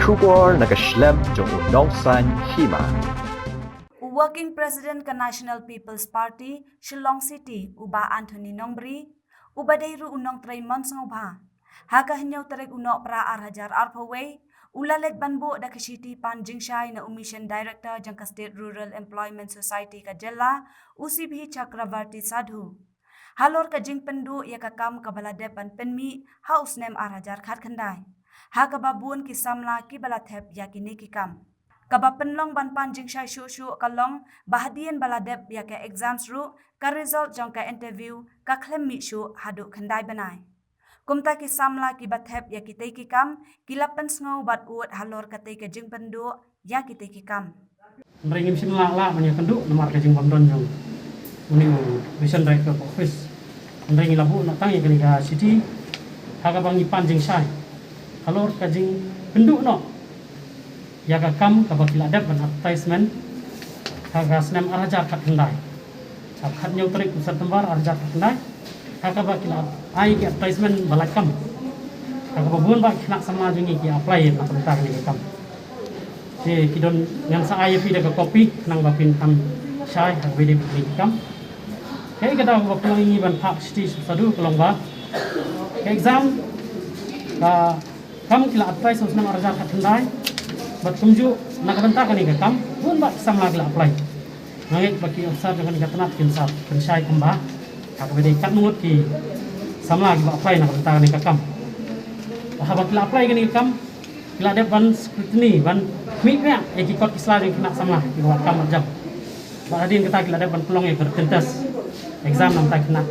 Shubor nakaslem jong unongsan hima. Working President ka National People's Party, Shillong City, uba Anthony Nongbri, uba dayru unong Traymon sangubha. Haka hinyaw tarig uno pra arhajar arpaway, ulalet banbo da ka City Pan Jingshay na Umission Director jang ka State Rural Employment Society ka Jella, UCB Chakravarti Sadhu. Halor ka jing pendu ya ka kam kabaladep ban penmi, haus nem arhajar khat khandai. Haka babun ki samla ki balathep ya ki neki kam. Kaba penlong ban panjing syai shu kalong bahadian baladep ya ka exams ru ka result jong ka interview ka klem mi shu hadu khandai banai. Kumta ki samla ki bathep ya ki tei ki kam kilapan sngow bat uat halor ka tei ka jing pendu ya ki tei ki kam. Meringim simla la manya pendu nomor ka jing pamdon jong uni vision director office meringim labu nak tang ya kali ka city haga bangi panjing syai halor ka jing pendu no ya ka kam ka bakila dep ban advertisement haga snem arhajar kat hendai ab khat nyau tarik pusat tembar arhajar kat hendai haga bakila ai ki advertisement balak kam haga babun ba kena sama jungi ki apply na pentar ni kam je kidon yang sa ai fi da ka copy nang bapin kam syai haga bede ni kam kai kada ba pelangi ban pak city sadu kelong ba exam ka kam kila advertise snem arhajar kat hendai bat kumju nak bentar kan ni kam pun bat sam lag la apply ngait baki officer dengan katanat kin sat pensai kemba tak bede kat ngut ki sam lag ba apply nak bentar ni kam habat la apply kan ni kam kila de ban scrutiny ban mi ya ki kot isla yang kena sam lag ki buat kam jam ba adin kata kila de ban pelong e bertentas exam nam tak kena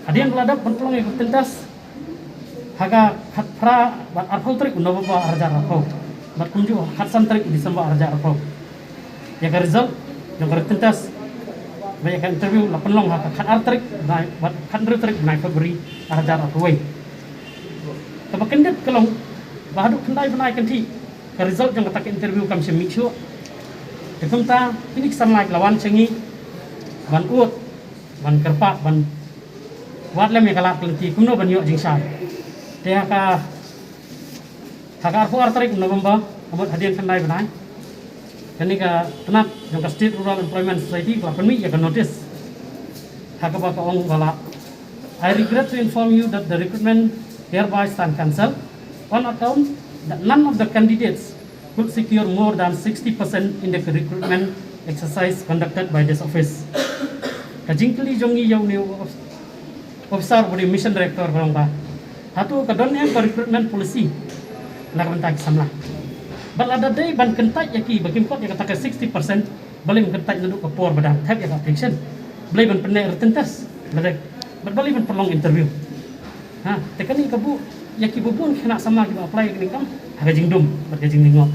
adin kila de ban pelong e bertentas haga khat pra bat arfau trik uno ba arjar arfau bat kunju khatsan tarik di samba arja arfau ya ka result yang bertentas banyak interview la penlong ha khat artrik bat khat tarik nai Februari arja arfau ta bakendet kelong bahadu kendai benai kanti ka result yang kata interview kam se michu dekumta ini kesan like lawan cengi ban ut ban kerpa ban wat lem ya kala kelenti kumno ban yo jingsai dia ka Hakar fu artarik November amot hadian kandai benai kani ka tenat yang ka State Rural Employment Society ka penmi ya ka notice hakaba ka ong bala I regret to inform you that the recruitment hereby stand cancelled on account that none of the candidates could secure more than 60% in the recruitment exercise conducted by this office ka jingkli jongi yaw ni officer body mission director barangba hatu ka don yang ka recruitment policy nak bentak samla bal ada day ban kentai yaki bagim kot ya kata 60% balik kentai naduk ke por badan tap ya attention beli ban pernah retentas balik ban perlong interview ha tekani kabu yaki bubun kena sama kita apply ke kam haga jingdum bergajing ningok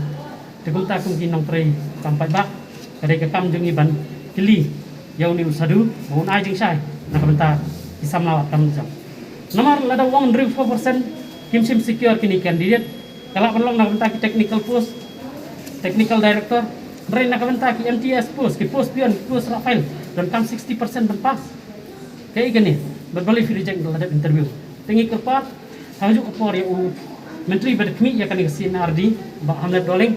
tekum ta kum kinong trai sampai bak kadai ke kam jungi ban kili yau ni usadu mohon ai jing sai nak bentak isamla kam jam nomor lada 104% kimsim secure kini candidate kalau perlu nak bentak technical post, technical director, mereka nak bentak MTS post, post pion, post Rafael, dan kam 60% berpas. Kayak gini, berbalik reject dalam interview. Tinggi kerpat, haju kepor ya menteri berkemi ya kan si Nardi, Mbak Hamlet Doling,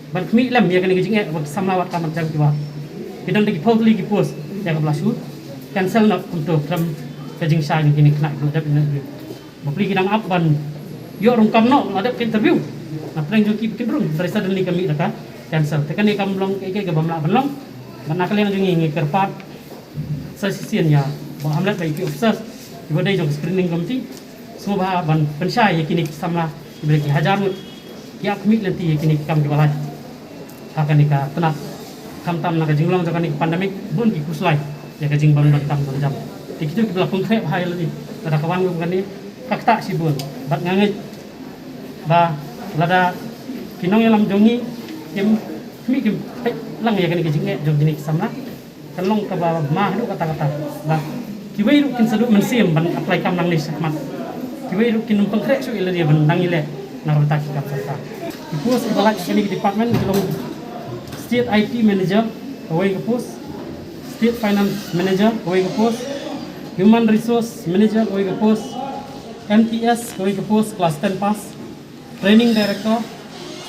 berkemi lem ya kan jingnya bersama wat kamar jam dua. Kita lagi post lagi post, ya kebelah shoot, cancel nak untuk dalam kajing saya gini kena dalam interview. Beli kita up ban yo rungkam no ada interview na plang joki kidrung dari suddenly kami dah cancel tekan ni kam long ke bamla belong mana kalian jungi ngi kerpat sesisian ya ba hamlet bai ki officer ibu dai jong screening committee semua ban pensai yakini samla ibeki hajar mut ya kami lenti yakini kam di balai akan nika tenat kam tam na jinglong jakan ni pandemik bun ki kuslai ya ka jing ban tam jam tikitu ki belakang khep hai lagi ada kawan kan ni kakta si bun bat ngangai ba lada kinong yalam jongi kim mi kim lang ya kani kijing jong dinik samna kalong ka ba ma du kata-kata ba kiwei ru kin sadu mensim ban apply kam nang ni sakmat kiwei ru kin numpang krek su ile dia ban nang ile na rota ki kap sa pos balak kani department kilong state IT manager away ke pos state finance manager away ke pos human resource manager away ke pos MTS away ke pos class 10 pass training director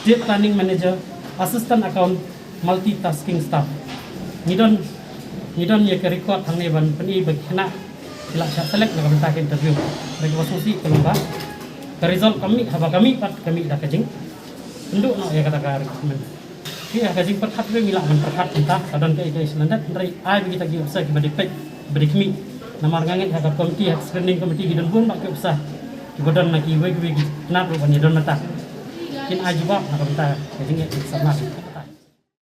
State Planning Manager, Assistant Account, Multitasking Staff. Ngidon ye ke record hang ne ban peni bagi kena sila select nak minta ke interview. Bagi wasusi kelomba. Ke result kami haba kami pat kami dah kajing. Penduk nak ya kata ka rekrutmen. Ki kajing perhat we mila man perhat entah kadon ke ide selandat ndai ai bagi tagi usah ke badi pek badi kami. Namar ngangit haka komiti screening komiti gidon bun pak ke usah. Kibodon nak ki we kenapa ban yedon mata. Kin ajibab nak minta kajing e sama.